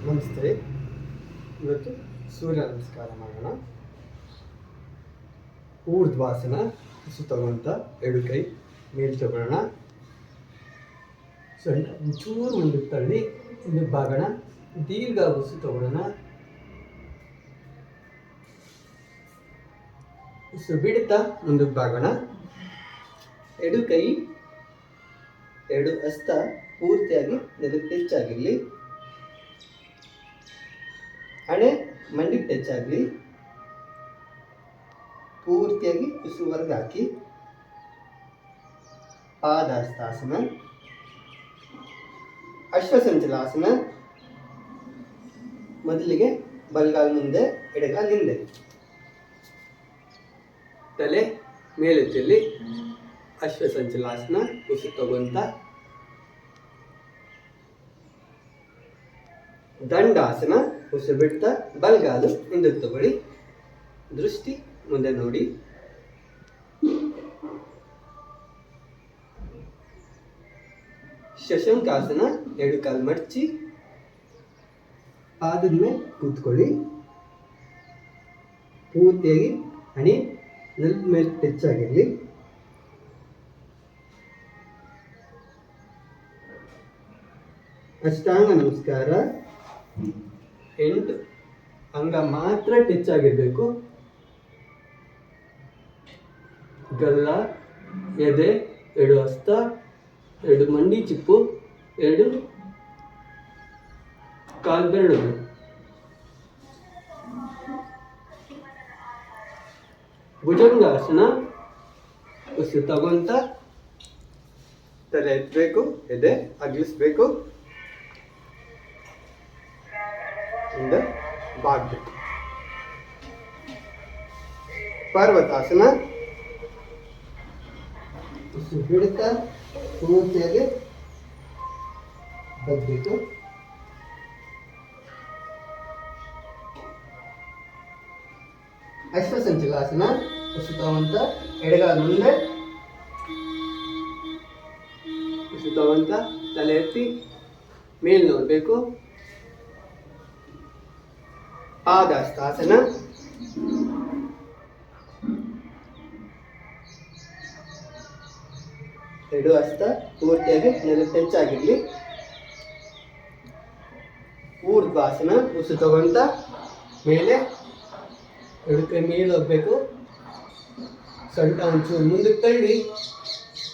ನಮಸ್ತೆ. ಇವತ್ತು ಸೂರ್ಯ ನಮಸ್ಕಾರ ಮಾಡೋಣ. ಊರ್ಧ್ವಾಸನ. ತಗೊಂತ ಎರಡು ಕೈ ಮೇಲ್ ತಗೊಳ್ಳೋಣ. ಸೊಂಟ ಒಂಚೂರು ಮುಂದಕ್ಕೆ ತಳ್ಳಿ ಹಿಂದಕ್ಕೆ ಬಾಗೋಣ. ದೀರ್ಘ ಉಸಿರು ತಗೊಳ್ಳೋಣ. ಉಸಿರು ಬಿಡುತ್ತಾ ಮುಂದಕ್ಕೆ ಬಾಗೋಣ. ಎರಡು ಕೈ ಎರಡು ಹಸ್ತ ಪೂರ್ತಿಯಾಗಿ ನೆಲಕ್ಕೆ ಟಚ್ ಆಗಿರಲಿ. ಹಣೆ ಮಂಡಿಗೆ ಟಚ್ ಆಗಲಿ. ಪೂರ್ತಿಯಾಗಿ ಉಸಿರುವರೆಗೆ ಹಾಕಿ. ಪಾದಹಸ್ತಾಸನ, ಅಶ್ವಸಂಚಲಾಸನ. ಮೊದಲಿಗೆ ಬಲಗಾಲ ಮುಂದೆ, ಎಡಗಾಲ ಹಿಂದೆ. ತಲೆ ಮೇಲೆತ್ತಲ್ಲಿ ಅಶ್ವಸಂಚಲಾಸನ. ಉಸಿರು ತಗೊಂತ ದಂಡಾಸನ. ಉಸಿರು ಬಿಡ್ತಾ ಬಲಗಾಲು ಹಿಂದಕ್ಕೆ ತಗೊಳ್ಳಿ. ದೃಷ್ಟಿ ಮುಂದೆ ನೋಡಿ. ಶಶಂಕಾಸನ. ಎರಡು ಕಾಲು ಮಡಚಿ ಪಾದದ ಮೇಲೆ ಕೂತ್ಕೊಳ್ಳಿ. ಪೂರ್ತಿಯಾಗಿ ಹಣೆ ನೆಲದ ಮೇಲೆ ಟಚ್ ಆಗಿರಲಿ. ಅಷ್ಟಾಂಗ ನಮಸ್ಕಾರ. 8 ಅಂಗ ಮಾತ್ರ ಟಚ್ ಆಗಿರಬೇಕು. ಗಲ್ಲ, ಎದೆ, ಎರಡು ಹಸ್ತ, ಎರಡು ಮಂಡಿ ಚಿಪ್ಪು, ಎರಡು ಕಾಲು ಬೆರಳುಗಳು. ಭುಜಂಗಾಸನ. ಉಸಿರು ತಗೊಂತ ತಲೆ ಎತ್ತಬೇಕು, ಎದೆ ಅಗ್ಲಿಸ್ಬೇಕು, ಹಿಂದೆ ಬಾಗ್ಬೇಕು. ಪರ್ವತಾಸನ. ಉಸಿರು ಬಿಡುತ್ತಾ ಪೂರ್ತಿಯಾಗಿ ಬಗ್ಬೇಕು. ಅಶ್ವಸಂಚಲಾಸನ. ಉಸಿರು ತಗೊಂತ ಎಡಗಾಲ ಮುಂದೆ, ಉಸಿರು ತಗೊಂತ ತಲೆ ಎತ್ತಿ ಮೇಲ್ ನೋಡ್ಬೇಕು. ಪಾದಹಸ್ತಾಸನ. ಎರಡು ಹಸ್ತ ಪೂರ್ತಿಯಾಗಿ ನೆಲಕ್ಕೆ ಟಚ್ ಆಗಿರಲಿ. ಊರ್ಧ್ವಾಸನ. ಉಸಿರು ತಗೊಂತ ಮೇಲೆ ಎರಡು ಕೈ ಮೇಲೆ ಹೋಗ್ಬೇಕು. ಸೊಂಟ ಒಂಚೂರು ಮುಂದಕ್ಕೆ ತಳ್ಳಿ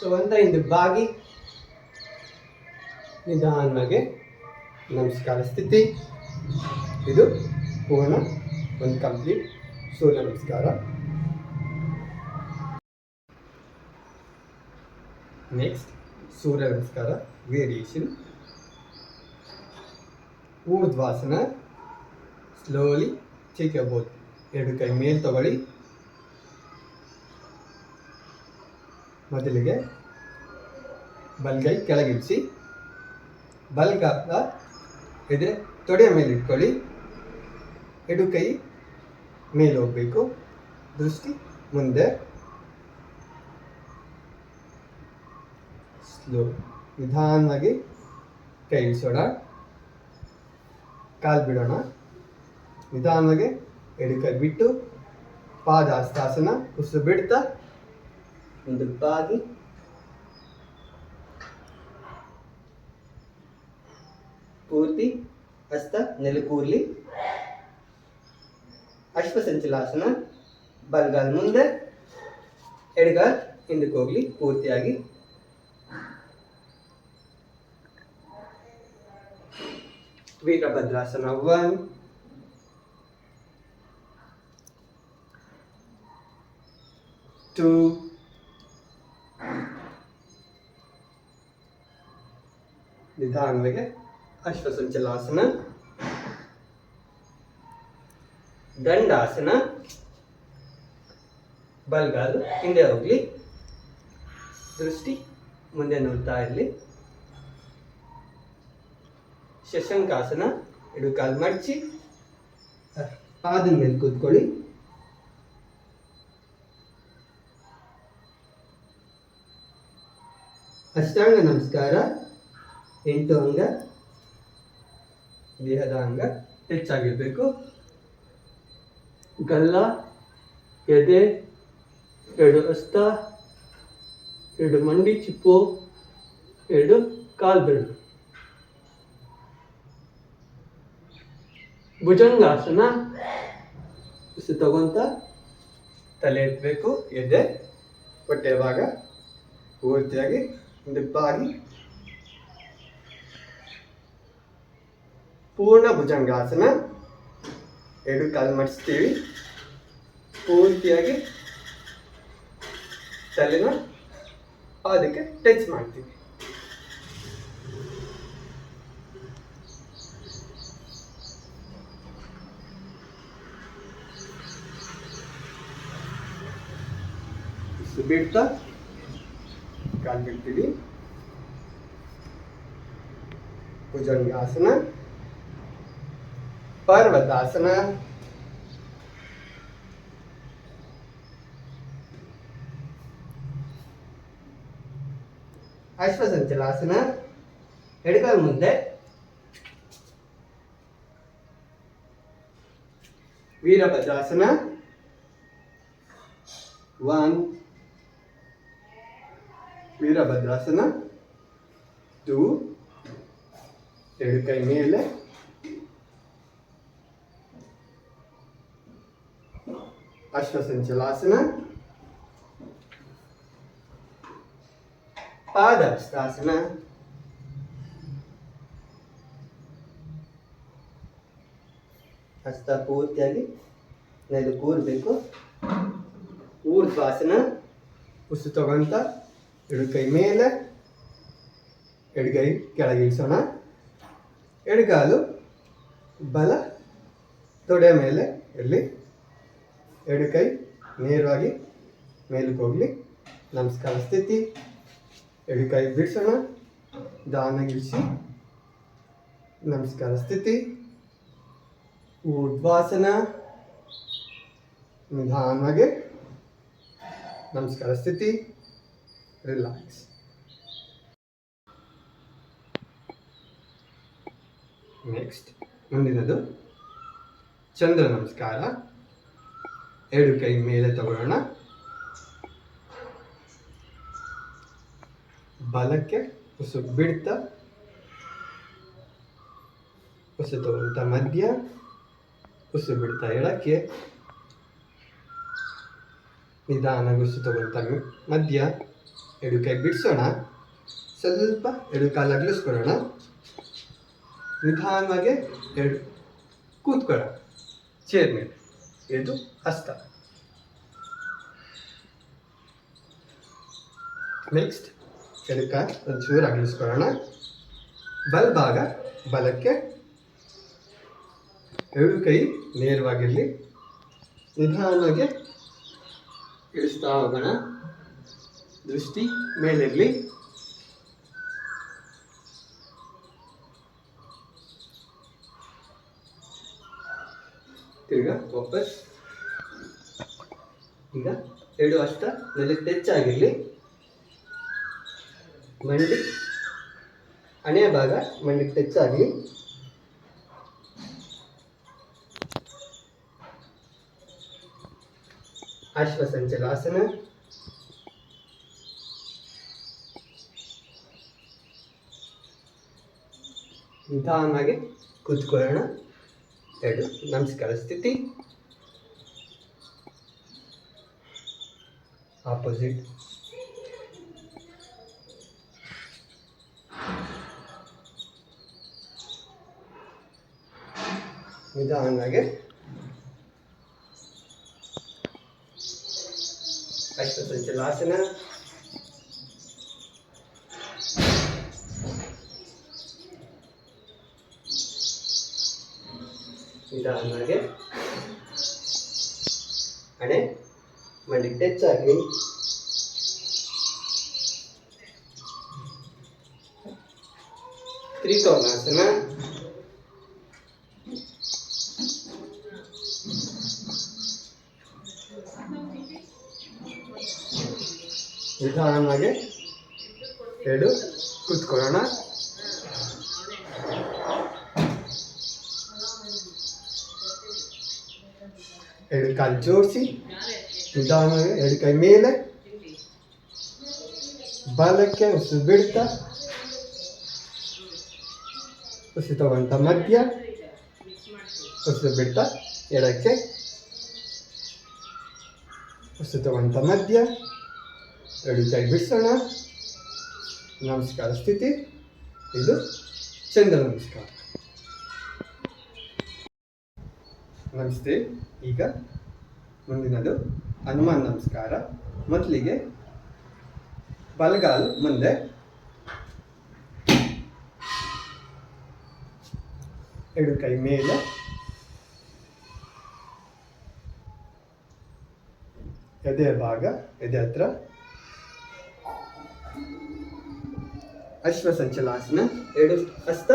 ತಗೊಂತ ಹಿಂದಕ್ಕೆ ಬಾಗಿ ನಿಧಾನವಾಗಿ ನಮಸ್ಕಾರ ಸ್ಥಿತಿ. ಇದು ಪೂರ್ಣ ಒಂದು ಕಂಪ್ಲೀಟ್ ಸೂರ್ಯ ನಮಸ್ಕಾರ. Next Surya namaskar variation. Urdhvasana. Slowly take your both. ಎರಡು ಕೈ ಮೇಲೆ ತಗೊಳ್ಳಿ. ಮೊದಲಿಗೆ ಬಲಗೈ ಕೆಳಗಿಳಿಸಿ. ಬಲಗಾಲ ಎದೆ ತೊಡೆಯ ಮೇಲೆ ಇಟ್ಕೊಳ್ಳಿ. ಎಡು ಕೈ ಮೇಲೆ ಹೋಗಬೇಕು. ದೃಷ್ಟಿ ಮುಂದೆ. ಸ್ಲೋ ನಿಧಾನವಾಗಿ ಕೈ ಇಳಿಸೋಣ. ಕಾಲು ಬಿಡೋಣ. ನಿಧಾನವಾಗಿ ಎಡು ಕೈ ಬಿಟ್ಟು ಪಾದಹಸ್ತಾಸನ. ಉಸಿರು ಬಿಡ್ತಾ ಮುಂದಕ್ಕೆ ಬಾಗಿ ಪೂರ್ತಿ ಹಸ್ತ ನೆಲಕ್ಕೂರ್ಲಿ. ಅಶ್ವಸಂಚಲಾಸನ. ಬಲಗಾಲ ಮುಂದೆ, ಎಡಗಾಲ ಹಿಂದಕ್ಕೆ ಹೋಗ್ಲಿ ಪೂರ್ತಿಯಾಗಿ. ವೀರಭದ್ರಾಸನ. 1 2 ನಿಧಾನವಾಗಿ ಅಶ್ವಸಂಚಲಾಸನ. ದಂಡಾಸನ. ಬಲಗಾಲು ಹಿಂದೆ ಹೋಗ್ಲಿ. ದೃಷ್ಟಿ ಮುಂದೆ ನೋಡ್ತಾ ಇರಲಿ. ಶಶಂಕಾಸನ. ಎರಡು ಕಾಲು ಮಡಚಿ ಪಾದದ ಮೇಲೆ ಕೂತ್ಕೊಳ್ಳಿ. ಅಷ್ಟಾಂಗ ನಮಸ್ಕಾರ. 8 ಅಂಗ. ದೇಹದ ಅಂಗ ಹೆಚ್ಚಾಗಿರಬೇಕು. ಗಲ್ಲ, ಎದೆ, ಎರಡು ಹಸ್ತ, ಎರಡು ಮಂಡಿ ಚಿಪ್ಪು, ಎರಡು ಕಾಲು ಬೆರಳು. ಭುಜಂಗಾಸನ. ಉಸಿರು ತಗೊಂತ ತಲೆ ಎತ್ತಬೇಕು. ಎದೆ ಹೊಟ್ಟೆ ಭಾಗ ಪೂರ್ತಿಯಾಗಿ ದಿಬ್ಬಾಗಿ ಪೂರ್ಣ ಭುಜಂಗಾಸನ. ಎರಡು ಕಾಲು ಮಡಿಸ್ತೀವಿ. ಪೂರ್ತಿಯಾಗಿ ತಲೆನ ಅದಕ್ಕೆ ಟಚ್ ಮಾಡ್ತೀವಿ. ಬಿಡ್ತಾ ಕಾಲು ಬಿಡ್ತೀವಿ. ಭುಜಂಗಾಸನ, ಪರ್ವತಾಸನ, ಅಶ್ವಸಂಚಲಾಸನ. ಎಡಗಾಲ ಮುಂದೆ, ವೀರಭದ್ರಾಸನ. 1 ವೀರಭದ್ರಾಸನ. 2 ಎರಡು ಕೈ ಮೇಲೆ, ಅಶ್ವಸಂಚಲಾಸನ. ಪಾದಹಸ್ತಾಸನ. ಹಸ್ತ ಪೂರ್ತಿಯಾಗಿ ನೆಲ ಕೂರಬೇಕು. ಊರ್ಧ್ವಾಸನ. ಉಸಿರು ತಗೊಂತ ಎರಡು ಕೈ ಮೇಲೆ, ಎಡಗೈ ಕೆಳಗೆ ಇಳಿಸೋಣ. ಎಡಗಾಲು ಬಲ ತೊಡೆ ಮೇಲೆ ಇರಲಿ. ಎರಡು ಕೈ ನೇರವಾಗಿ ಮೇಲಕ್ಕೆ ಹೋಗಲಿ. ನಮಸ್ಕಾರ ಸ್ಥಿತಿ. ಎರಡು ಕೈ ಬಿಡಿಸೋಣ. ನಿಧಾನಗಿಳಿಸಿ ನಮಸ್ಕಾರ ಸ್ಥಿತಿ. ಊರ್ಧ್ವಾಸನ. ನಿಧಾನವಾಗಿ ನಮಸ್ಕಾರ ಸ್ಥಿತಿ. ರಿಲ್ಯಾಕ್ಸ್. ನೆಕ್ಸ್ಟ್ ಮುಂದಿನದು ಚಂದ್ರ ನಮಸ್ಕಾರ. ಎರಡು ಕೈ ಮೇಲೆ ತಗೊಳ್ಳೋಣ. ಬಲಕ್ಕೆ ಉಸಿರು ಬಿಡ್ತಾ, ಉಸಿರು ತಗೊಂತ ಮಧ್ಯ, ಉಸಿರು ಬಿಡ್ತಾ ಎಡಕ್ಕೆ. ನಿಧಾನ ಉಸಿರು ತಗೊಂತ ಮಧ್ಯ. ಎರಡು ಕೈ ಬಿಡಿಸೋಣ. ಸ್ವಲ್ಪ ಎರಡು ಕಾಲು ಅಗಲಿಸ್ಕೊಳ್ಳೋಣ. ನಿಧಾನವಾಗಿ ಎರಡು ಕೂತ್ಕೊಳ್ಳೋಣ ಚೇರ್ ಮೇಲೆ. ಇದು ಹಸ್ತ. ನೆಕ್ಸ್ಟ್ ಎಡಕ ಒಂಚೂರು ಅಗಲಿಸ್ಕೊಳ್ಳೋಣ. ಬಲಭಾಗ ಬಲಕ್ಕೆ. ಎರಡು ಕೈ ನೇರವಾಗಿರಲಿ. ನಿಧಾನವಾಗಿ ಇಳಿಸ್ತಾ ಹೋಗೋಣ. ದೃಷ್ಟಿ ಮೇಲಿರಲಿ. ತಿರ್ಗಾ ವಾಪಸ್. ಈಗ ಎರಡು ಹಸ್ತ ನೆಲಕ್ಕೆ ಟಚ್ ಮಂಡಿ ಹಣೆಯ ಭಾಗ ಮಂಡಿಗೆ ಟಚ್ ಆಗಲಿ. ಅಶ್ವಸಂಚಲಾಸನ. ನಿಧಾನವಾಗಿ ಕೂತ್ಕೊಳ್ಳೋಣ. ಎರಡು ನಮಸ್ಕಾರ ಸ್ಥಿತಿ. ಆಪೋಸಿಟ್. ನಿಧಾನವಾಗಿ ಅಶ್ವಸಂಚಲಾಸನ. ನಿಧಾನವಾಗಿ ಹಣೆ ಮಂಡಿಗೆ ಟಚ್ ಆಗಲಿ. ತ್ರಿಕೋನಾಸನ. ನಿಧಾನವಾಗಿ ಎರಡು ಕೂತ್ಕೊಳ್ಳೋಣ. ಎರಡು ಕಾಲು ಜೋಡಿಸಿ ನಿಧಾನವಾಗಿ ಎರಡು ಕೈ ಮೇಲೆ, ಬಲಕ್ಕೆ ಉಸಿರು ಬಿಡ್ತಾ, ಉಸಿರು ತಗೊಂತ ಮಧ್ಯ, ಉಸಿರು ಬಿಡ್ತಾ ಎಡಕ್ಕೆ, ಉಸಿರು ತಗೊಂತ ಮಧ್ಯ, ಎರಡು ಕೈ ಬಿಡಿಸೋಣ. ನಮಸ್ಕಾರ ಸ್ಥಿತಿ. ಇದು ಚಂದ್ರ ನಮಸ್ಕಾರ. ನಮಸ್ತೆ. ಈಗ ಮುಂದಿನದು ಹನುಮಾನ್ ನಮಸ್ಕಾರ. ಮೊದಲಿಗೆ ಬಲಗಾಲು ಮುಂದೆ, ಎರಡು ಕೈ ಮೇಲೆ, ಎದೆ ಭಾಗ, ಎದೆ ಹತ್ರ ಅಶ್ವಸಂಚಲಾಸನ. ಎರಡು ಹಸ್ತ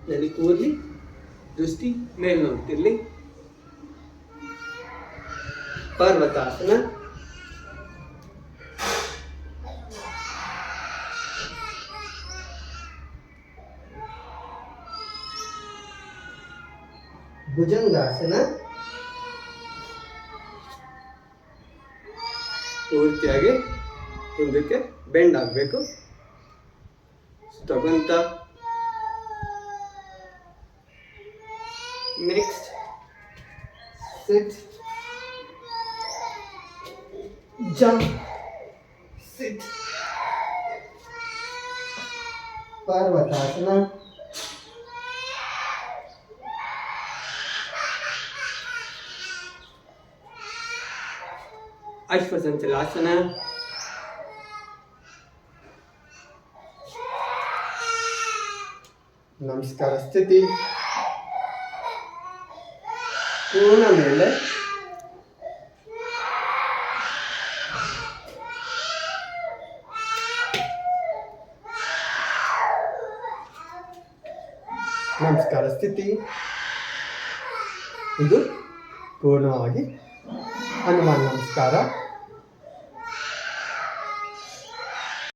ನಲ್ಲಿ ಕೂರ್ಲಿ, ದೃಷ್ಟಿ ಮೇಲೆ ನೋಡ್ತಿರ್ಲಿ. ಪರ್ವತಾಸನ. ಭುಜಂಗಾಸನ. ಪೂರ್ತಿಯಾಗಿ ಹಿಂದಕ್ಕೆ ಬೆಂಡ್ ಆಗಬೇಕು. ತಗೊಂತ ನೆಕ್ಸ್ಟ್ ಸಿಟ್, ಜಂಪ್, ಸಿಟ್. ಪರ್ವತಾಸನ. ಅಶ್ವಸಂಚಲಾಸನ. ನಮಸ್ಕಾರ ಸ್ಥಿತಿ. ಪೂರ್ಣ ಮೇಲೆ, ನಮಸ್ಕಾರ ಸ್ಥಿತಿ. ಇದು ಪೂರ್ಣವಾಗಿ ಹನುಮಾನ್ ನಮಸ್ಕಾರ.